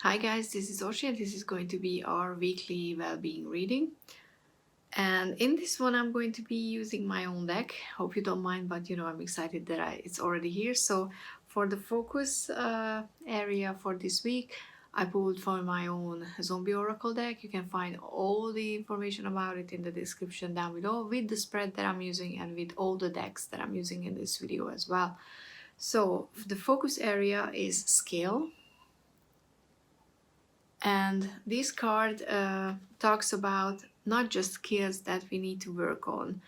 Hi guys, this is Oshi and this is going to be our weekly well-being reading. And in this one I'm going to be using my own deck. Hope you don't mind, but I'm excited that it's already here. So for the focus area for this week, I pulled from my own zombie oracle deck. You can find all the information about it in the description down below with the spread that I'm using and with all the decks that I'm using in this video as well. So the focus area is skill. And this card talks about not just skills that we need to work on,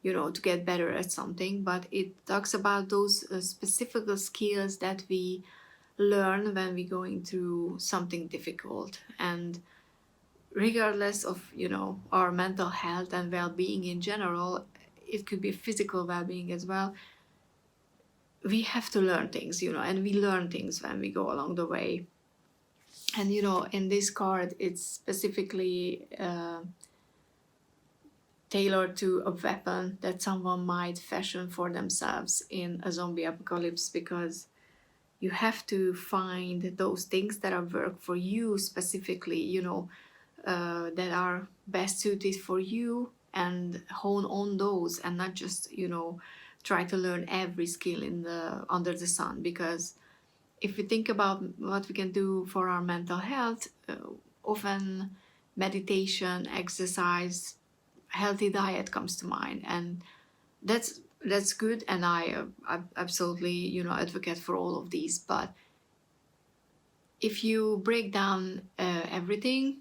to get better at something, but it talks about those specific skills that we learn when we're going through something difficult. And regardless of, our mental health and well-being in general, it could be physical well-being as well. We have to learn things, and we learn things when we go along the way. And in this card it's specifically tailored to a weapon that someone might fashion for themselves in a zombie apocalypse, because you have to find those things that are work for you specifically, that are best suited for you, and hone on those, and not just try to learn every skill in the under the sun. Because if we think about what we can do for our mental health, often meditation, exercise, healthy diet comes to mind, and that's good. And I absolutely advocate for all of these. But if you break down everything,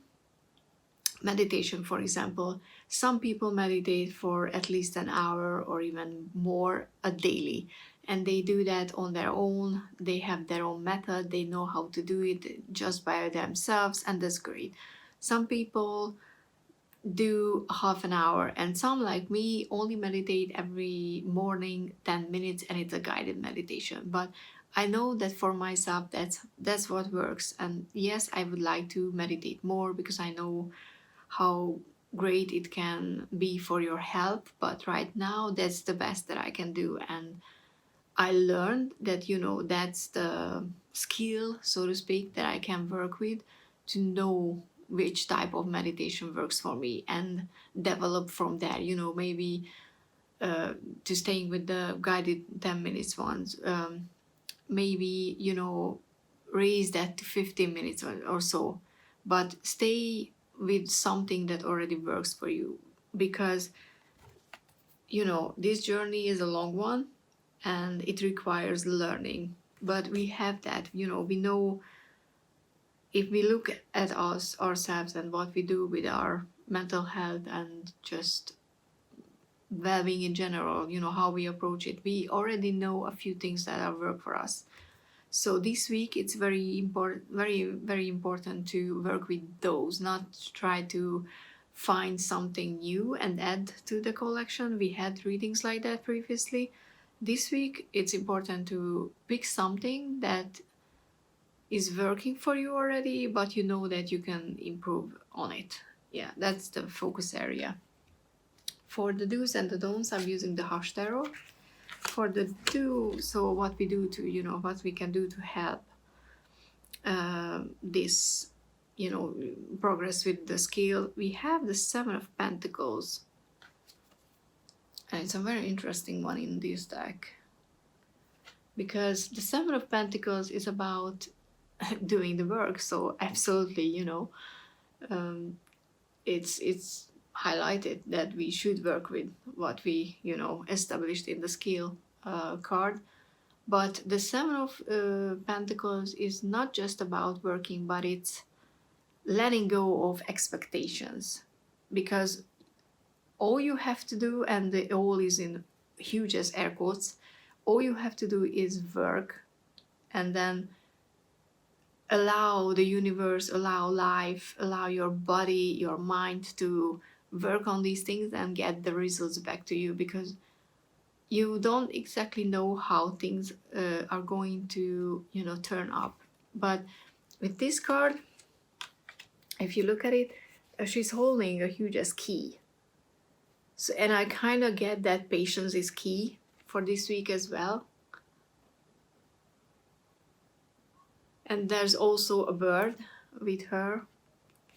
meditation, for example, some people meditate for at least an hour or even more a daily, and they do that on their own. They have their own method, they know how to do it just by themselves, and that's great. Some people do half an hour, and some like me only meditate every morning 10 minutes, and it's a guided meditation. But I know that for myself that's what works. And yes, I would like to meditate more because I know how great it can be for your health, but right now that's the best that I can do. And I learned that that's the skill, so to speak, that I can work with, to know which type of meditation works for me and develop from there. Maybe to staying with the guided 10 minutes ones, maybe raise that to 15 minutes or so, but stay with something that already works for you. Because this journey is a long one and it requires learning, but we have that. We know, if we look at ourselves and what we do with our mental health and just well-being in general, how we approach it, we already know a few things that are work for us. So this week it's very important, very important to work with those, not try to find something new and add to the collection. We had readings like that previously. This week it's important to pick something that is working for you already, but you know that you can improve on it. Yeah, that's the focus area. For the do's and the don'ts, I'm using the Hush Tarot. For the do, so what we do to, what we can do to help this, progress with the skill, we have the Seven of Pentacles. And it's a very interesting one in this deck, because the Seven of Pentacles is about doing the work. So absolutely, it's highlighted that we should work with what we established in the skill card. But the Seven of Pentacles is not just about working, but it's letting go of expectations. Because all you have to do, and the all is in huge as air quotes, all you have to do is work, and then allow the universe, allow life, allow your body, your mind to work on these things and get the results back to you. Because you don't exactly know how things are going to turn up. But with this card, if you look at it, she's holding a huge as key. So, and I kind of get that patience is key for this week as well. And there's also a bird with her,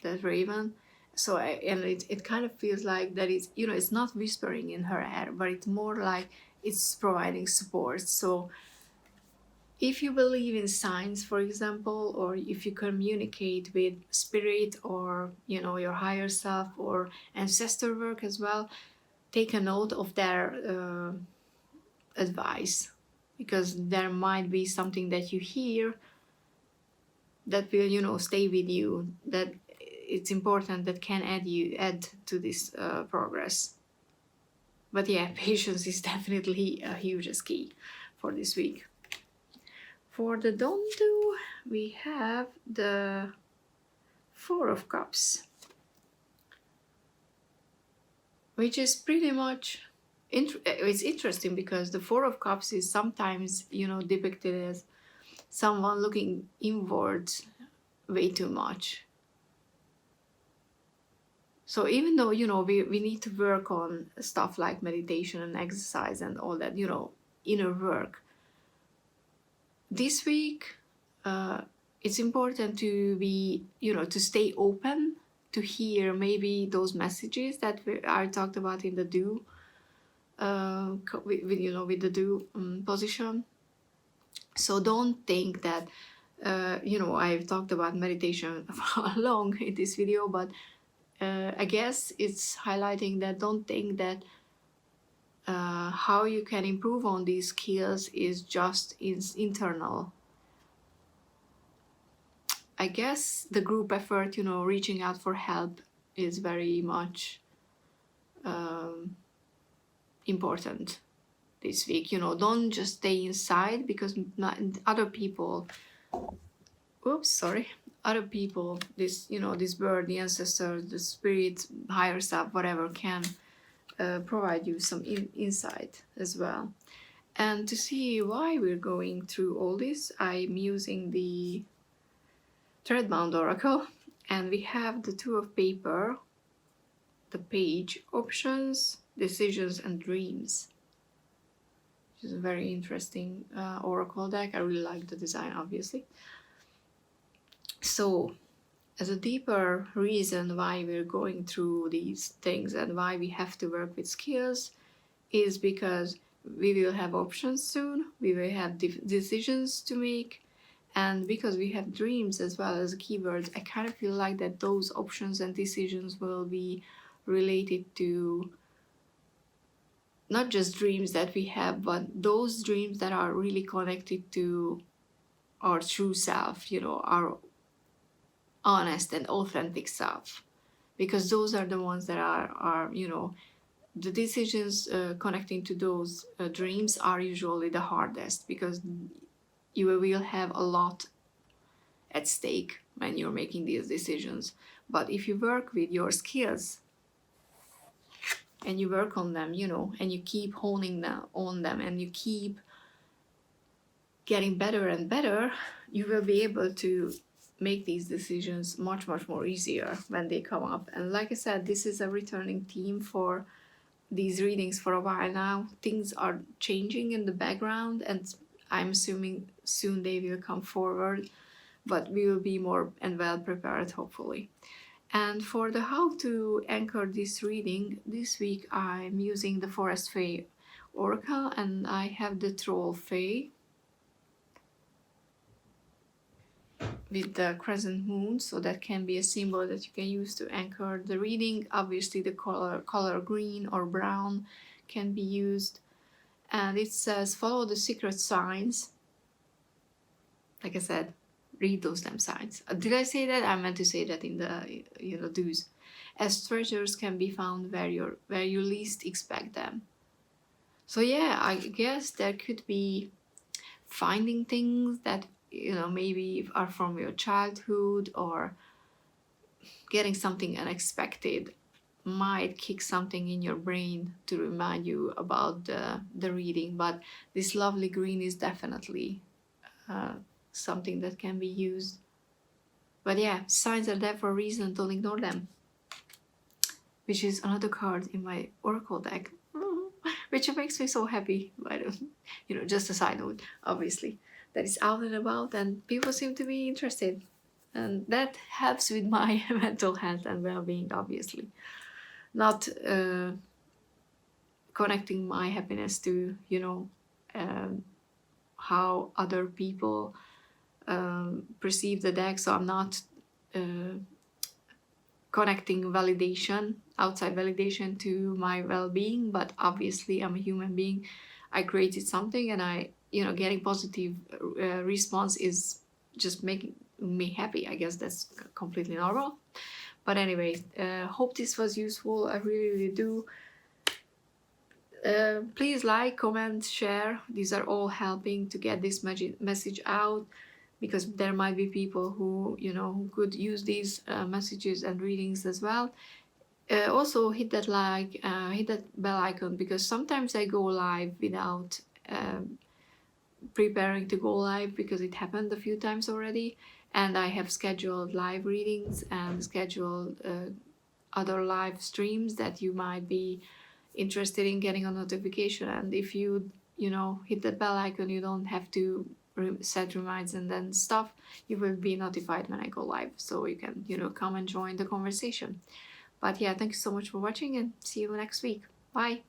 that raven. So and it kind of feels like that it's, you know, it's not whispering in her ear, but it's more like it's providing support. So if you believe in signs, for example, or if you communicate with spirit, or you know, your higher self or ancestor work as well, take a note of their advice, because there might be something that you hear that will, you know, stay with you, that it's important, that can add to this progress. But yeah, patience is definitely a huge key for this week. For the don't do, we have the Four of Cups, which is pretty much it's interesting, because the Four of Cups is sometimes, you know, depicted as someone looking inwards way too much. So even though, you know, we need to work on stuff like meditation and exercise and all that, you know, inner work, this week it's important to be, you know, to stay open to hear maybe those messages that I talked about in the do, with you know, with the do position. So don't think that you know, I've talked about meditation for long in this video, but I guess it's highlighting that don't think that how you can improve on these skills is just internal. I guess the group effort, you know, reaching out for help is very much important this week. You know, don't just stay inside, because other people, other people, this, you know, this bird, the ancestors, the spirit, higher self, whatever, can provide you some insight as well. And to see why we're going through all this, I'm using the Threadbound Oracle, and we have the Two of Paper, the page, options, decisions, and dreams, which is a very interesting oracle deck. I really like the design, obviously. So as a deeper reason why we're going through these things and why we have to work with skills is because we will have options soon, we will have decisions to make, and because we have dreams as well as keywords, I kind of feel like that those options and decisions will be related to not just dreams that we have, but those dreams that are really connected to our true self, you know, our honest and authentic self, because those are the ones that are you know, the decisions connecting to those dreams are usually the hardest, because you will have a lot at stake when you're making these decisions. But if you work with your skills and you work on them, you know, and you keep honing on them, and you keep getting better and better, you will be able to make these decisions much more easier when they come up. And like I said, this is a returning theme for these readings for a while now. Things are changing in the background, and I'm assuming soon they will come forward, but we will be more and well prepared, hopefully. And for the how to anchor this reading, this week I'm using the Forrest Fae Oracle, and I have the Troll Fae with the crescent moon, so that can be a symbol that you can use to anchor the reading. Obviously the color green or brown can be used, and it says follow the secret signs. Like I said, read those damn signs. Did I say that? I meant to say that in the, you know, do's. As treasures can be found where you least expect them. So yeah, I guess there could be finding things that, you know, maybe are from your childhood, or getting something unexpected might kick something in your brain to remind you about the reading. But this lovely green is definitely something that can be used. But yeah, signs are there for a reason, don't ignore them. Which is another card in my oracle deck, which makes me so happy. I don't, you know, just a side note, obviously, that is out and about and people seem to be interested. and that helps with my mental health and well-being, obviously. Not connecting my happiness to, you know, how other people perceive the deck. So I'm not connecting validation, outside validation, to my well-being. But obviously I'm a human being. I created something, and I, you know, getting positive response is just making me happy. I guess that's completely normal. But anyway, hope this was useful. I really, really do. Please like, comment, share. These are all helping to get this message out, because there might be people who, you know, who could use these messages and readings as well. Also hit that like, hit that bell icon, because sometimes I go live without preparing to go live, because it happened a few times already, and I have scheduled live readings and scheduled other live streams that you might be interested in getting a notification. And if you, you know, hit that bell icon, you don't have to set reminders and then stuff. You will be notified when I go live, so you can, you know, come and join the conversation. But yeah, thank you so much for watching, and see you next week. Bye.